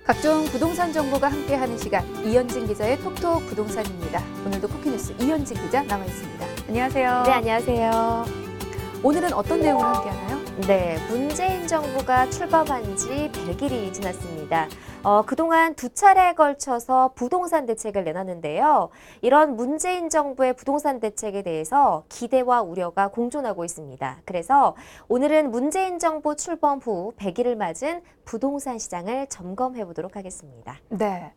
각종 부동산 정보가 함께하는 시간, 이현진 기자의 톡톡 부동산입니다. 오늘도 쿠키뉴스 이현진 기자 나와 있습니다. 안녕하세요. 네, 안녕하세요. 오늘은 어떤 내용을 함께하나요? 네, 문재인 정부가 출범한 지 100일이 지났습니다. 그동안 두 차례에 걸쳐서 부동산 대책을 내놨는데요. 이런 문재인 정부의 부동산 대책에 대해서 기대와 우려가 공존하고 있습니다. 그래서 오늘은 문재인 정부 출범 후 100일을 맞은 부동산 시장을 점검해 보도록 하겠습니다. 네.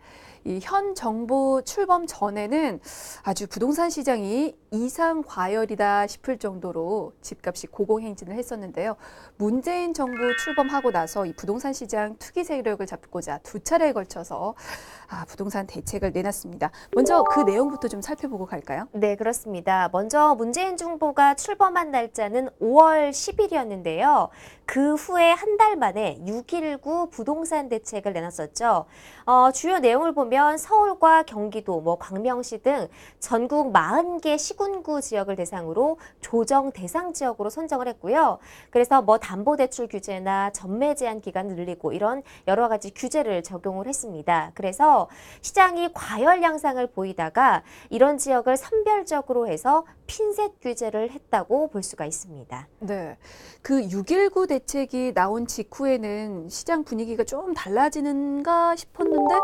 이 현 정부 출범 전에는 아주 부동산 시장이 이상 과열이다 싶을 정도로 집값이 고공행진을 했었는데요. 문재인 정부 출범하고 나서 이 부동산 시장 투기 세력을 잡고자 두 차례에 걸쳐서 부동산 대책을 내놨습니다. 먼저 그 내용부터 좀 살펴보고 갈까요? 네, 그렇습니다. 먼저 문재인 정부가 출범한 날짜는 5월 10일이었는데요. 그 후에 한 달 만에 6.19 부동산 대책을 내놨었죠. 주요 내용을 보면 서울과 경기도, 광명시 등 전국 40개 시군구 지역을 대상으로 조정 대상 지역으로 선정을 했고요. 그래서 담보대출 규제나 전매 제한 기간을 늘리고 이런 여러 가지 규제를 적용을 했습니다. 그래서 시장이 과열 양상을 보이다가 이런 지역을 선별적으로 해서 핀셋 규제를 했다고 볼 수가 있습니다. 네, 그 6.19 대책이 나온 직후에는 시장 분위기가 좀 달라지는가 싶었는데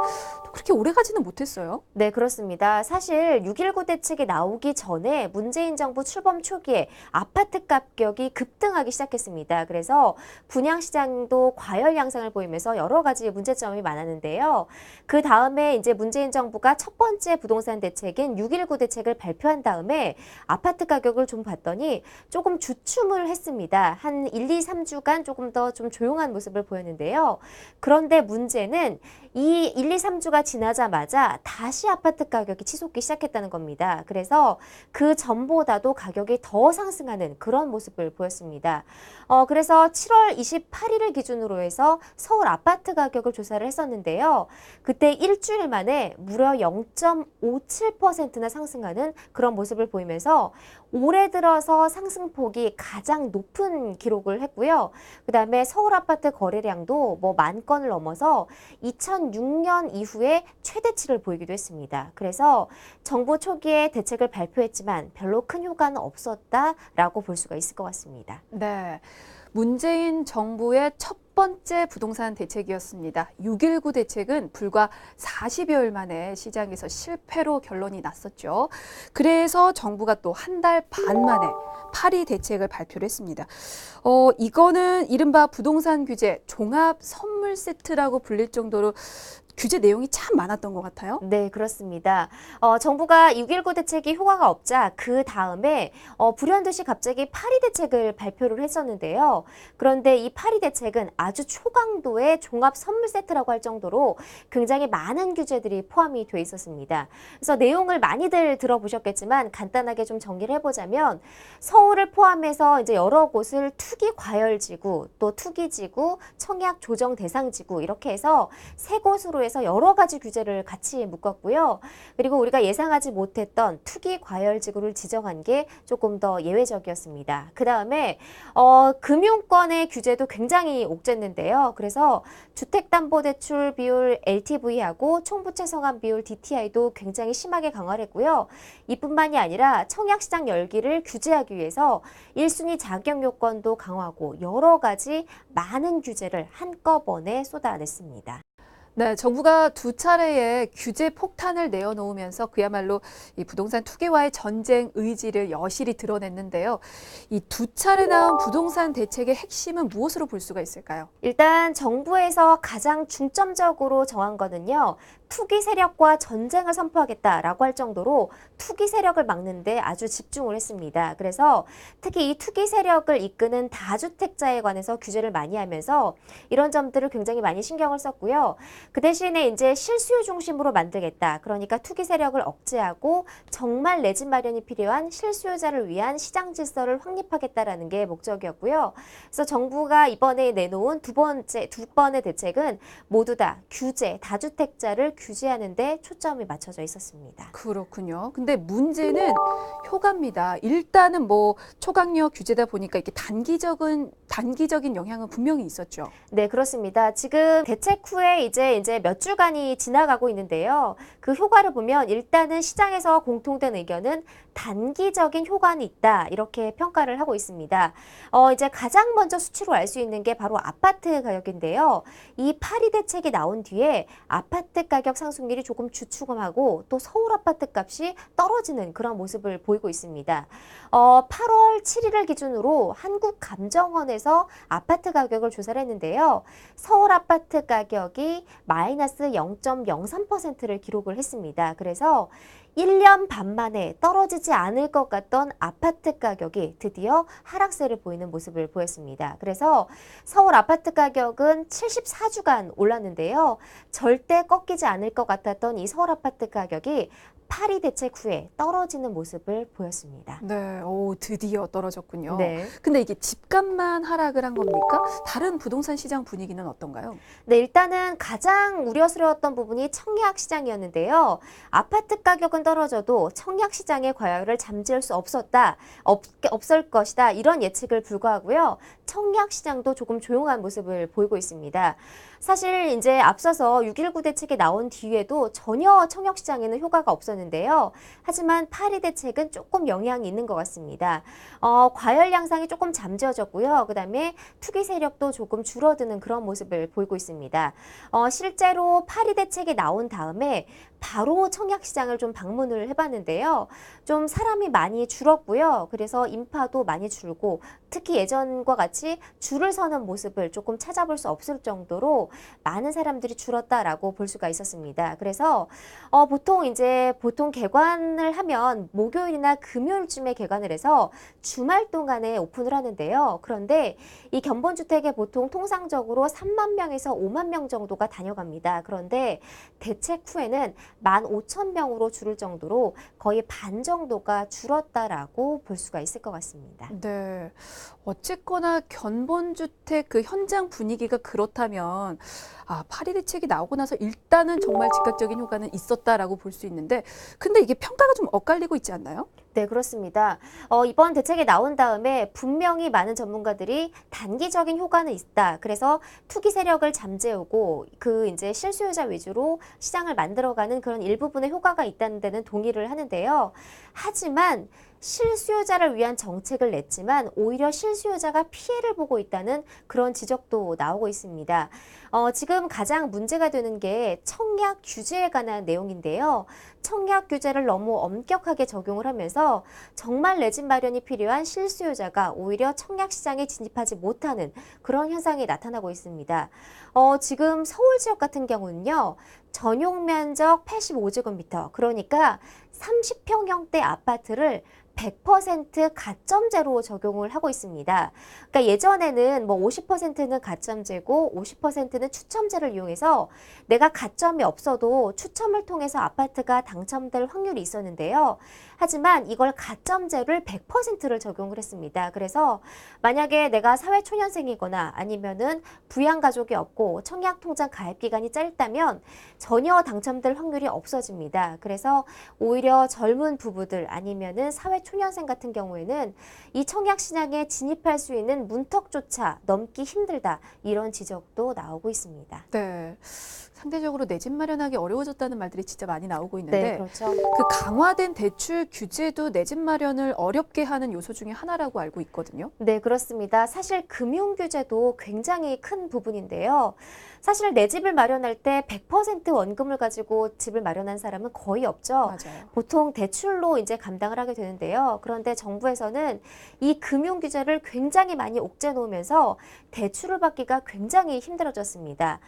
또 그렇게 오래 가지는 못했어요. 네, 그렇습니다. 사실 6.19 대책이 나오기 전에 문재인 정부 출범 초기에 아파트 가격이 급등하기 시작했습니다. 그래서 분양시장도 과열 양상을 보이면서 여러 가지 문제점이 많았는데요. 그 다음에 이제 문재인 정부가 첫 번째 부동산 대책인 6.19 대책을 발표한 다음에 아파트 가격을 좀 봤더니 조금 주춤을 했습니다. 한 1, 2, 3주간 조금 더 좀 조용한 모습을 보였는데요. 그런데 문제는 이 1, 2, 3주가 지나자마자 다시 아파트 가격이 치솟기 시작했다는 겁니다. 그래서 그 전보다도 가격이 더 상승하는 그런 모습을 보였습니다. 그래서 7월 28일을 기준으로 해서 서울 아파트 가격을 조사를 했었는데요. 그때 일주일 만에 무려 0.57%나 상승하는 그런 모습을 보이면서 올해 들어서 상승폭이 가장 높은 기록을 했고요. 그다음에 서울 아파트 거래량도 10,000건을 넘어서 2006년 이후에 최대치를 보이기도 했습니다. 그래서 정부 초기에 대책을 발표했지만 별로 큰 효과는 없었다라고 볼 수가 있을 것 같습니다. 네, 문재인 정부의 첫 번째 부동산 대책이었습니다. 6.19 대책은 불과 40여일 만에 시장에서 실패로 결론이 났었죠. 그래서 정부가 또 한 달 반 만에 파리 대책을 발표를 했습니다. 이거는 이른바 부동산 규제 종합 선물 세트라고 불릴 정도로 규제 내용이 참 많았던 것 같아요. 네, 그렇습니다. 정부가 6.19 대책이 효과가 없자 그 다음에 불현듯이 갑자기 파리 대책을 발표를 했었는데요. 그런데 이 파리 대책은 아주 초강도의 종합 선물 세트라고 할 정도로 굉장히 많은 규제들이 포함이 돼 있었습니다. 그래서 내용을 많이들 들어보셨겠지만 간단하게 좀 정리를 해보자면 서울을 포함해서 이제 여러 곳을 투기 과열지구, 또 투기지구, 청약 조정 대상지구 이렇게 해서 세 곳으로 해서 여러 가지 규제를 같이 묶었고요. 그리고 우리가 예상하지 못했던 투기 과열지구를 지정한 게 조금 더 예외적이었습니다. 그 다음에 금융권의 규제도 굉장히 옥죄는데요. 그래서 주택담보대출 비율 LTV하고 총부채 성함 비율 DTI도 굉장히 심하게 강화를 했고요. 이뿐만이 아니라 청약시장 열기를 규제하기 위해서 1순위 자격 요건도 강화하고 여러 가지 많은 규제를 한꺼번에 쏟아냈습니다. 네, 정부가 두 차례의 규제 폭탄을 내어놓으면서 그야말로 이 부동산 투기와의 전쟁 의지를 여실히 드러냈는데요. 이 두 차례 나온 부동산 대책의 핵심은 무엇으로 볼 수가 있을까요? 일단 정부에서 가장 중점적으로 정한 거는요. 투기 세력과 전쟁을 선포하겠다라고 할 정도로 투기 세력을 막는데 아주 집중을 했습니다. 그래서 특히 이 투기 세력을 이끄는 다주택자에 관해서 규제를 많이 하면서 이런 점들을 굉장히 많이 신경을 썼고요. 그 대신에 이제 실수요 중심으로 만들겠다. 그러니까 투기 세력을 억제하고 정말 내 집 마련이 필요한 실수요자를 위한 시장 질서를 확립하겠다라는 게 목적이었고요. 그래서 정부가 이번에 내놓은 두 번의 대책은 모두 다 규제, 다주택자를 규제하는 데 초점이 맞춰져 있었습니다. 그렇군요. 근데 문제는 효과입니다. 일단은 뭐 초강력 규제다 보니까 이게 단기적인 영향은 분명히 있었죠. 네, 그렇습니다. 지금 대책 후에 이제 몇 주간이 지나가고 있는데요. 그 효과를 보면 일단은 시장에서 공통된 의견은 단기적인 효과는 있다. 이렇게 평가를 하고 있습니다. 이제 가장 먼저 수치로 알 수 있는 게 바로 아파트 가격인데요. 이 파리 대책이 나온 뒤에 아파트 가격 상승률이 조금 주춤하고 또 서울 아파트 값이 떨어지는 그런 모습을 보이고 있습니다. 8월 7일을 기준으로 한국감정원에서 아파트 가격을 조사를 했는데요. 서울 아파트 가격이 마이너스 0.03%를 기록을 했습니다. 그래서 1년 반 만에 떨어지지 않을 것 같던 아파트 가격이 드디어 하락세를 보이는 모습을 보였습니다. 그래서 서울 아파트 가격은 74주간 올랐는데요. 절대 꺾이지 않을 것 같았던 이 서울 아파트 가격이 파리 대책 후에 떨어지는 모습을 보였습니다. 네, 오, 드디어 떨어졌군요. 네. 근데 이게 집값만 하락을 한 겁니까? 다른 부동산 시장 분위기는 어떤가요? 네, 일단은 가장 우려스러웠던 부분이 청약 시장이었는데요. 아파트 가격은 떨어져도 청약 시장의 과열을 잠재울 수 없을 것이다. 이런 예측을 불허하고요. 청약 시장도 조금 조용한 모습을 보이고 있습니다. 사실 이제 앞서서 6.19 대책이 나온 뒤에도 전혀 청약 시장에는 효과가 없었는데요. 하지만 파리 대책은 조금 영향이 있는 것 같습니다. 과열 양상이 조금 잠재워졌고요. 그다음에 투기 세력도 조금 줄어드는 그런 모습을 보이고 있습니다. 실제로 파리 대책이 나온 다음에 바로 청약시장을 좀 방문을 해봤는데요. 좀 사람이 많이 줄었고요. 그래서 인파도 많이 줄고 특히 예전과 같이 줄을 서는 모습을 조금 찾아볼 수 없을 정도로 많은 사람들이 줄었다라고 볼 수가 있었습니다. 그래서 보통 개관을 하면 목요일이나 금요일쯤에 개관을 해서 주말 동안에 오픈을 하는데요. 그런데 이 견본주택에 보통 통상적으로 3만 명에서 5만 명 정도가 다녀갑니다. 그런데 대책 후에는 15,000명으로 줄을 정도로 거의 반 정도가 줄었다라고 볼 수가 있을 것 같습니다. 네. 어쨌거나 견본주택 그 현장 분위기가 그렇다면 파리 대책이 나오고 나서 일단은 정말 즉각적인 효과는 있었다라고 볼 수 있는데 근데 이게 평가가 좀 엇갈리고 있지 않나요? 네, 그렇습니다. 이번 대책이 나온 다음에 분명히 많은 전문가들이 단기적인 효과는 있다. 그래서 투기 세력을 잠재우고 이제 실수요자 위주로 시장을 만들어가는 그런 일부분의 효과가 있다는 데는 동의를 하는데요. 하지만 실수요자를 위한 정책을 냈지만 오히려 실수요자가 피해를 보고 있다는 그런 지적도 나오고 있습니다. 지금 가장 문제가 되는 게 청약 규제에 관한 내용인데요. 청약 규제를 너무 엄격하게 적용을 하면서 정말 내 집 마련이 필요한 실수요자가 오히려 청약 시장에 진입하지 못하는 그런 현상이 나타나고 있습니다. 지금 서울 지역 같은 경우는요. 전용 면적 85제곱미터, 그러니까 30평형대 아파트를 100% 가점제로 적용을 하고 있습니다. 그러니까 예전에는 50%는 가점제고 50%는 추첨제를 이용해서 내가 가점이 없어도 추첨을 통해서 아파트가 당첨될 확률이 있었는데요. 하지만 이걸 가점제를 100%를 적용을 했습니다. 그래서 만약에 내가 사회초년생이거나 아니면은 부양가족이 없고 청약통장 가입기간이 짧다면 전혀 당첨될 확률이 없어집니다. 그래서 오히려 젊은 부부들 아니면은 사회초년생 같은 경우에는 이 청약 시장에 진입할 수 있는 문턱조차 넘기 힘들다. 이런 지적도 나오고 있습니다. 네. 상대적으로 내 집 마련하기 어려워졌다는 말들이 진짜 많이 나오고 있는데 네, 그렇죠. 그 강화된 대출 규제도 내 집 마련을 어렵게 하는 요소 중에 하나라고 알고 있거든요. 네, 그렇습니다. 사실 금융 규제도 굉장히 큰 부분인데요. 사실 내 집을 마련할 때 100% 원금을 가지고 집을 마련한 사람은 거의 없죠. 맞아요. 보통 대출로 이제 감당을 하게 되는데요. 그런데 정부에서는 이 금융 규제를 굉장히 많이 옥죄 놓으면서 대출을 받기가 굉장히 힘들어졌습니다.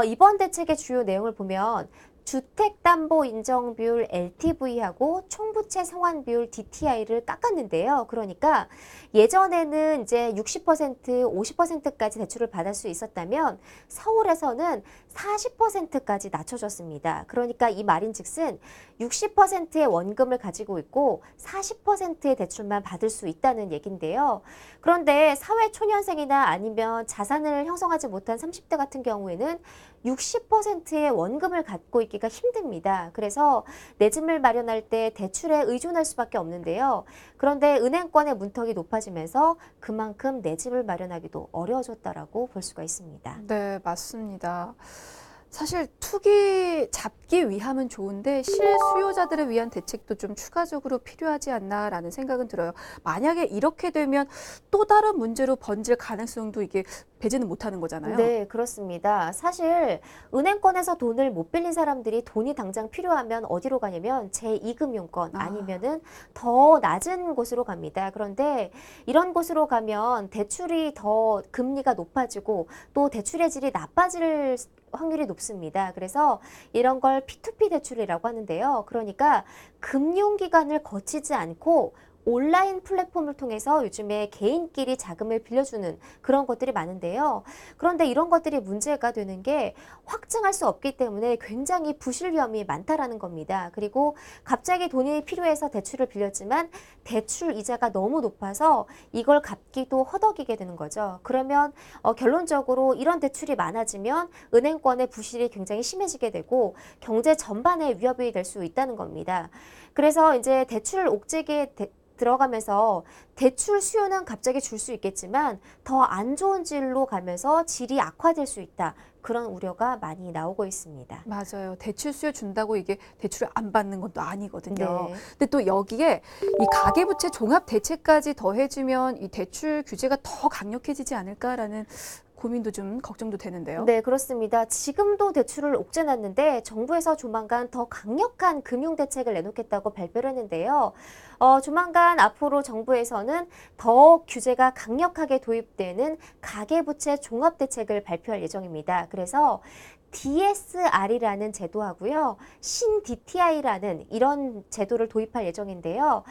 이번 대책의 주요 내용을 보면 주택담보인정비율 LTV하고 총부채 상환비율 DTI를 깎았는데요. 그러니까 예전에는 이제 60%, 50%까지 대출을 받을 수 있었다면 서울에서는 40%까지 낮춰줬습니다. 그러니까 이 말인즉슨 60%의 원금을 가지고 있고 40%의 대출만 받을 수 있다는 얘긴데요. 그런데 사회초년생이나 아니면 자산을 형성하지 못한 30대 같은 경우에는 60%의 원금을 갖고 있기가 힘듭니다. 그래서 내 집을 마련할 때 대출에 의존할 수밖에 없는데요. 그런데 은행권의 문턱이 높아지면서 그만큼 내 집을 마련하기도 어려워졌다라고 볼 수가 있습니다. 네, 맞습니다. 사실 투기 잡기 위함은 좋은데 실수요자들을 위한 대책도 좀 추가적으로 필요하지 않나라는 생각은 들어요. 만약에 이렇게 되면 또 다른 문제로 번질 가능성도 이게 배제는 못하는 거잖아요. 네, 그렇습니다. 사실 은행권에서 돈을 못 빌린 사람들이 돈이 당장 필요하면 어디로 가냐면 제2금융권 아니면은 더 낮은 곳으로 갑니다. 그런데 이런 곳으로 가면 대출이 더 금리가 높아지고 또 대출의 질이 나빠질 확률이 높습니다. 그래서 이런 걸 P2P 대출이라고 하는데요. 그러니까 금융기관을 거치지 않고 온라인 플랫폼을 통해서 요즘에 개인끼리 자금을 빌려주는 그런 것들이 많은데요. 그런데 이런 것들이 문제가 되는 게 확증할 수 없기 때문에 굉장히 부실 위험이 많다라는 겁니다. 그리고 갑자기 돈이 필요해서 대출을 빌렸지만 대출 이자가 너무 높아서 이걸 갚기도 허덕이게 되는 거죠. 그러면 결론적으로 이런 대출이 많아지면 은행권의 부실이 굉장히 심해지게 되고 경제 전반에 위협이 될 수 있다는 겁니다. 그래서 이제 대출 옥죄기에 들어가면서 대출 수요는 갑자기 줄 수 있겠지만 더 안 좋은 질로 가면서 질이 악화될 수 있다. 그런 우려가 많이 나오고 있습니다. 맞아요. 대출 수요 준다고 이게 대출을 안 받는 것도 아니거든요. 네. 근데 또 여기에 이 가계부채 종합 대책까지 더해주면 이 대출 규제가 더 강력해지지 않을까라는 고민도 좀 걱정도 되는데요. 네, 그렇습니다. 지금도 대출을 옥죄놨는데 정부에서 조만간 더 강력한 금융 대책을 내놓겠다고 발표를 했는데요. 조만간 앞으로 정부에서는 더 규제가 강력하게 도입되는 가계부채 종합 대책을 발표할 예정입니다. 그래서 DSR이라는 제도하고요, 신-DTI라는 이런 제도를 도입할 예정인데요.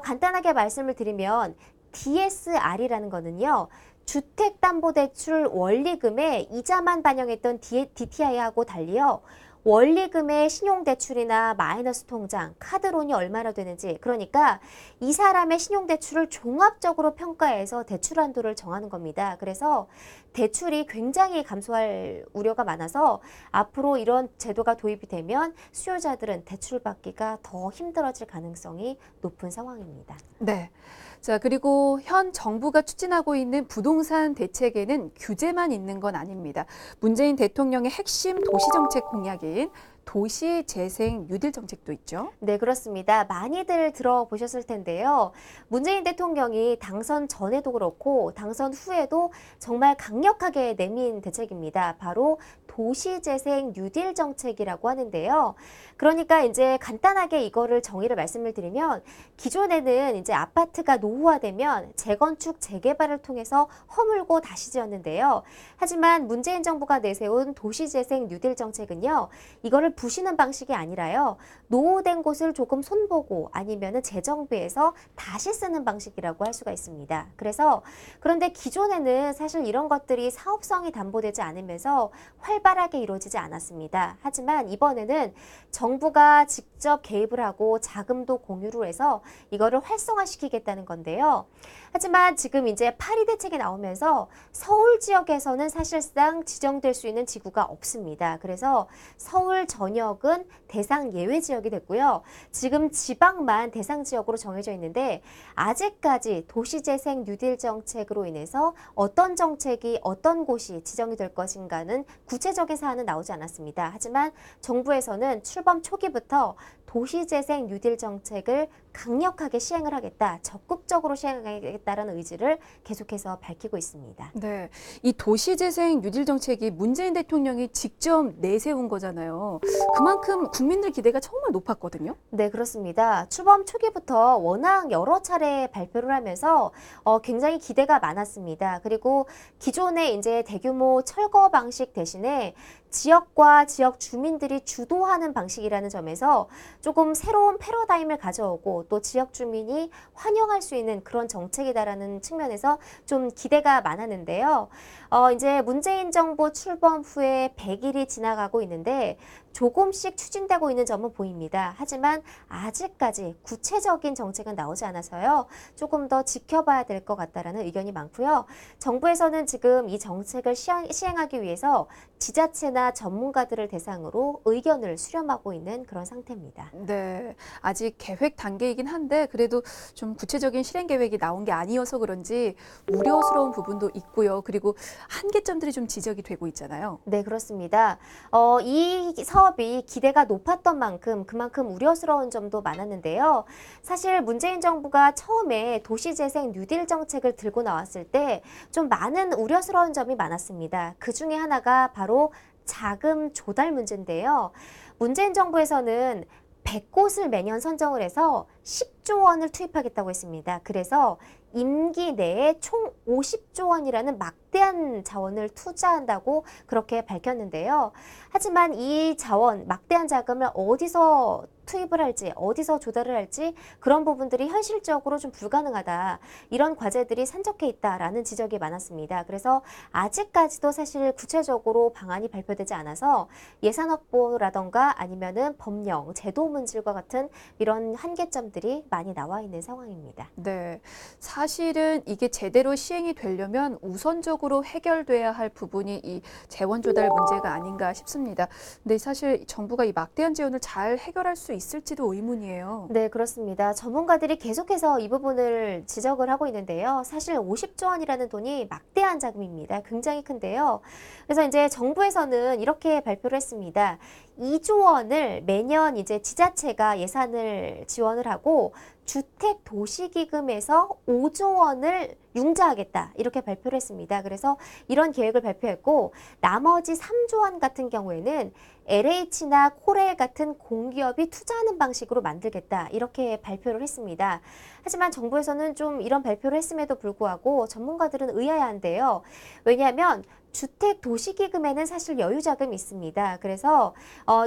간단하게 말씀을 드리면 DSR이라는 거는요, 주택담보대출 원리금의 이자만 반영했던 DTI하고 달리요. 원리금의 신용대출이나 마이너스 통장, 카드론이 얼마나 되는지, 그러니까 이 사람의 신용대출을 종합적으로 평가해서 대출 한도를 정하는 겁니다. 그래서 대출이 굉장히 감소할 우려가 많아서 앞으로 이런 제도가 도입이 되면 수요자들은 대출 받기가 더 힘들어질 가능성이 높은 상황입니다. 네. 자, 그리고 현 정부가 추진하고 있는 부동산 대책에는 규제만 있는 건 아닙니다. 문재인 대통령의 핵심 도시정책 공약인 도시재생 뉴딜 정책도 있죠. 네, 그렇습니다. 많이들 들어보셨을 텐데요. 문재인 대통령이 당선 전에도 그렇고 당선 후에도 정말 강력하게 내민 대책입니다. 바로 도시재생 뉴딜 정책이라고 하는데요. 그러니까 이제 간단하게 이거를 정의를 말씀을 드리면 기존에는 이제 아파트가 노후화되면 재건축, 재개발을 통해서 허물고 다시 지었는데요. 하지만 문재인 정부가 내세운 도시재생 뉴딜 정책은요. 이거를 부시는 방식이 아니라요. 노후된 곳을 조금 손보고 아니면은 재정비해서 다시 쓰는 방식이라고 할 수가 있습니다. 그런데 기존에는 사실 이런 것들이 사업성이 담보되지 않으면서 활발하게 이루어지지 않았습니다. 하지만 이번에는 정부가 직접 개입을 하고 자금도 공유를 해서 이거를 활성화시키겠다는 건데요. 하지만 지금 이제 파리 대책이 나오면서 서울 지역에서는 사실상 지정될 수 있는 지구가 없습니다. 그래서 서울 전역은 대상 예외 지역이 됐고요. 지금 지방만 대상 지역으로 정해져 있는데 아직까지 도시재생 뉴딜 정책으로 인해서 어떤 정책이 어떤 곳이 지정이 될 것인가는 구체적인 사안은 나오지 않았습니다. 하지만 정부에서는 출범 초기부터 도시재생 뉴딜 정책을 강력하게 시행을 하겠다, 적극적으로 시행하겠다라는 의지를 계속해서 밝히고 있습니다. 네, 이 도시재생 뉴딜 정책이 문재인 대통령이 직접 내세운 거잖아요. 그만큼 국민들 기대가 정말 높았거든요. 네, 그렇습니다. 출범 초기부터 워낙 여러 차례 발표를 하면서 굉장히 기대가 많았습니다. 그리고 기존의 이제 대규모 철거 방식 대신에 지역과 지역 주민들이 주도하는 방식이라는 점에서 조금 새로운 패러다임을 가져오고 또 지역 주민이 환영할 수 있는 그런 정책이다라는 측면에서 좀 기대가 많았는데요. 이제 문재인 정부 출범 후에 100일이 지나가고 있는데 조금씩 추진되고 있는 점은 보입니다. 하지만 아직까지 구체적인 정책은 나오지 않아서요. 조금 더 지켜봐야 될 것 같다라는 의견이 많고요. 정부에서는 지금 이 정책을 시행하기 위해서 지자체나 전문가들을 대상으로 의견을 수렴하고 있는 그런 상태입니다. 네, 아직 계획 단계이긴 한데 그래도 좀 구체적인 실행 계획이 나온 게 아니어서 그런지 우려스러운 부분도 있고요. 그리고 한계점들이 좀 지적이 되고 있잖아요. 네, 그렇습니다. 이 사업이 기대가 높았던 만큼 그만큼 우려스러운 점도 많았는데요. 사실 문재인 정부가 처음에 도시재생 뉴딜 정책을 들고 나왔을 때 좀 많은 우려스러운 점이 많았습니다. 그 중에 하나가 바로 자금 조달 문제인데요. 문재인 정부에서는 100곳을 매년 선정을 해서 10조 원을 투입하겠다고 했습니다. 그래서 임기 내에 총 50조 원이라는 막대한 자원을 투자한다고 그렇게 밝혔는데요. 하지만 이 자원, 막대한 자금을 어디서 투입을 할지, 어디서 조달을 할지 그런 부분들이 현실적으로 좀 불가능하다. 이런 과제들이 산적해 있다라는 지적이 많았습니다. 그래서 아직까지도 사실 구체적으로 방안이 발표되지 않아서 예산 확보라던가 아니면은 법령, 제도 문제과 같은 이런 한계점들이 많이 나와 있는 상황입니다. 네, 사실은 이게 제대로 시행이 되려면 우선적으로 해결돼야 할 부분이 이 재원 조달 문제가 아닌가 싶습니다. 근데 사실 정부가 이 막대한 재원을 잘 해결할 수 있을지도 의문이에요. 네, 그렇습니다. 전문가들이 계속해서 이 부분을 지적을 하고 있는데요. 사실 50조 원이라는 돈이 막대한 자금입니다. 굉장히 큰데요. 그래서 이제 정부에서는 이렇게 발표를 했습니다. 2조 원을 매년 이제 지자체가 예산을 지원을 하고 주택 도시기금에서 5조 원을 융자하겠다 이렇게 발표를 했습니다. 그래서 이런 계획을 발표했고 나머지 3조 원 같은 경우에는 LH나 코레일 같은 공기업이 투자하는 방식으로 만들겠다 이렇게 발표를 했습니다. 하지만 정부에서는 좀 이런 발표를 했음에도 불구하고 전문가들은 의아해한데요. 왜냐하면 주택 도시기금에는 사실 여유 자금이 있습니다. 그래서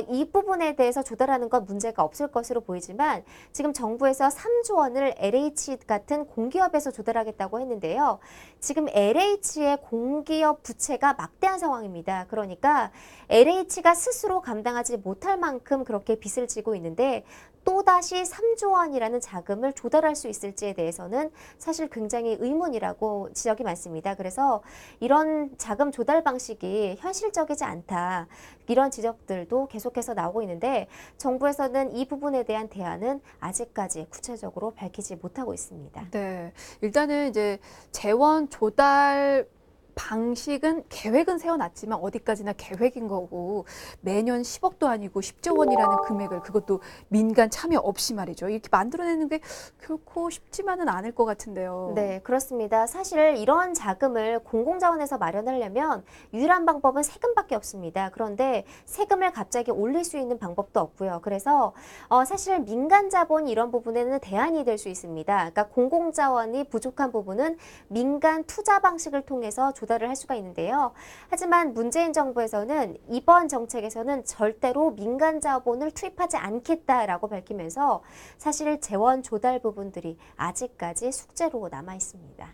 이 부분에 대해서 조달하는 건 문제가 없을 것으로 보이지만 지금 정부에서 3조 원을 LH 같은 공기업에서 조달하겠다고 했는데요. 지금 LH의 공기업 부채가 막대한 상황입니다. 그러니까 LH가 스스로 감당하지 못할 만큼 그렇게 빚을 지고 있는데 또다시 3조 원이라는 자금을 조달할 수 있을지에 대해서는 사실 굉장히 의문이라고 지적이 많습니다. 그래서 이런 자금 조달 방식이 현실적이지 않다. 이런 지적들도 계속해서 나오고 있는데 정부에서는 이 부분에 대한 대안은 아직까지 구체적으로 밝히지 못하고 있습니다. 네, 일단은 이제 재원 조달 방식은 계획은 세워놨지만 어디까지나 계획인 거고 매년 10억도 아니고 10조 원이라는 금액을 그것도 민간 참여 없이 말이죠. 이렇게 만들어내는 게 결코 쉽지만은 않을 것 같은데요. 네, 그렇습니다. 사실 이런 자금을 공공자원에서 마련하려면 유일한 방법은 세금밖에 없습니다. 그런데 세금을 갑자기 올릴 수 있는 방법도 없고요. 그래서 사실 민간 자본 이런 부분에는 대안이 될 수 있습니다. 그러니까 공공자원이 부족한 부분은 민간 투자 방식을 통해서 조달을 할 수가 있는데요. 하지만 문재인 정부에서는 이번 정책에서는 절대로 민간 자본을 투입하지 않겠다라고 밝히면서 사실 재원 조달 부분들이 아직까지 숙제로 남아 있습니다.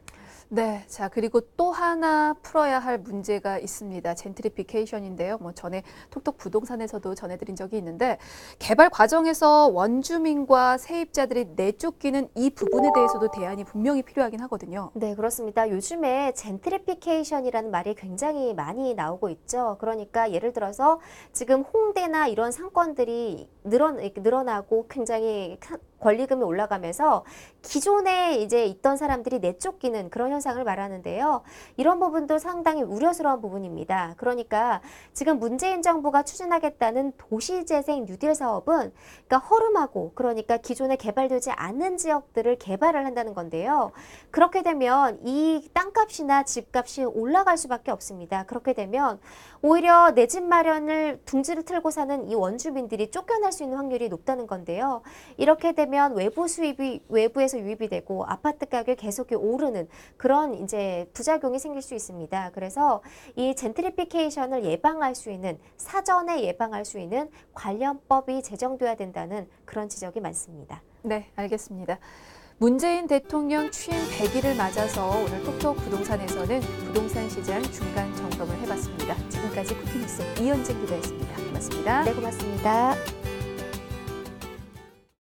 네, 자 그리고 또 하나 풀어야 할 문제가 있습니다. 젠트리피케이션인데요. 뭐 전에 톡톡 부동산에서도 전해드린 적이 있는데 개발 과정에서 원주민과 세입자들이 내쫓기는 이 부분에 대해서도 대안이 분명히 필요하긴 하거든요. 네, 그렇습니다. 요즘에 젠트리피케이션이라는 말이 굉장히 많이 나오고 있죠. 그러니까 예를 들어서 지금 홍대나 이런 상권들이 늘어나고 굉장히 권리금이 올라가면서 기존에 이제 있던 사람들이 내쫓기는 그런 현상을 말하는데요. 이런 부분도 상당히 우려스러운 부분입니다. 그러니까 지금 문재인 정부가 추진하겠다는 도시재생 뉴딜 사업은 그러니까 허름하고 그러니까 기존에 개발되지 않은 지역들을 개발을 한다는 건데요. 그렇게 되면 이 땅값이나 집값이 올라갈 수밖에 없습니다. 그렇게 되면 오히려 내 집 마련을 둥지를 틀고 사는 이 원주민들이 쫓겨날 수 있는 확률이 높다는 건데요. 이렇게 되면 외부에서 유입이 되고 아파트 가격이 계속 오르는 그런 이제 부작용이 생길 수 있습니다. 그래서 이 젠트리피케이션을 예방할 수 있는 사전에 예방할 수 있는 관련법이 제정돼야 된다는 그런 지적이 많습니다. 네, 알겠습니다. 문재인 대통령 취임 100일을 맞아서 오늘 톡톡 부동산에서는 부동산 시장 중간 점검을 해봤습니다. 지금까지 쿠키뉴스 이현진 기자였습니다. 고맙습니다. 네, 고맙습니다.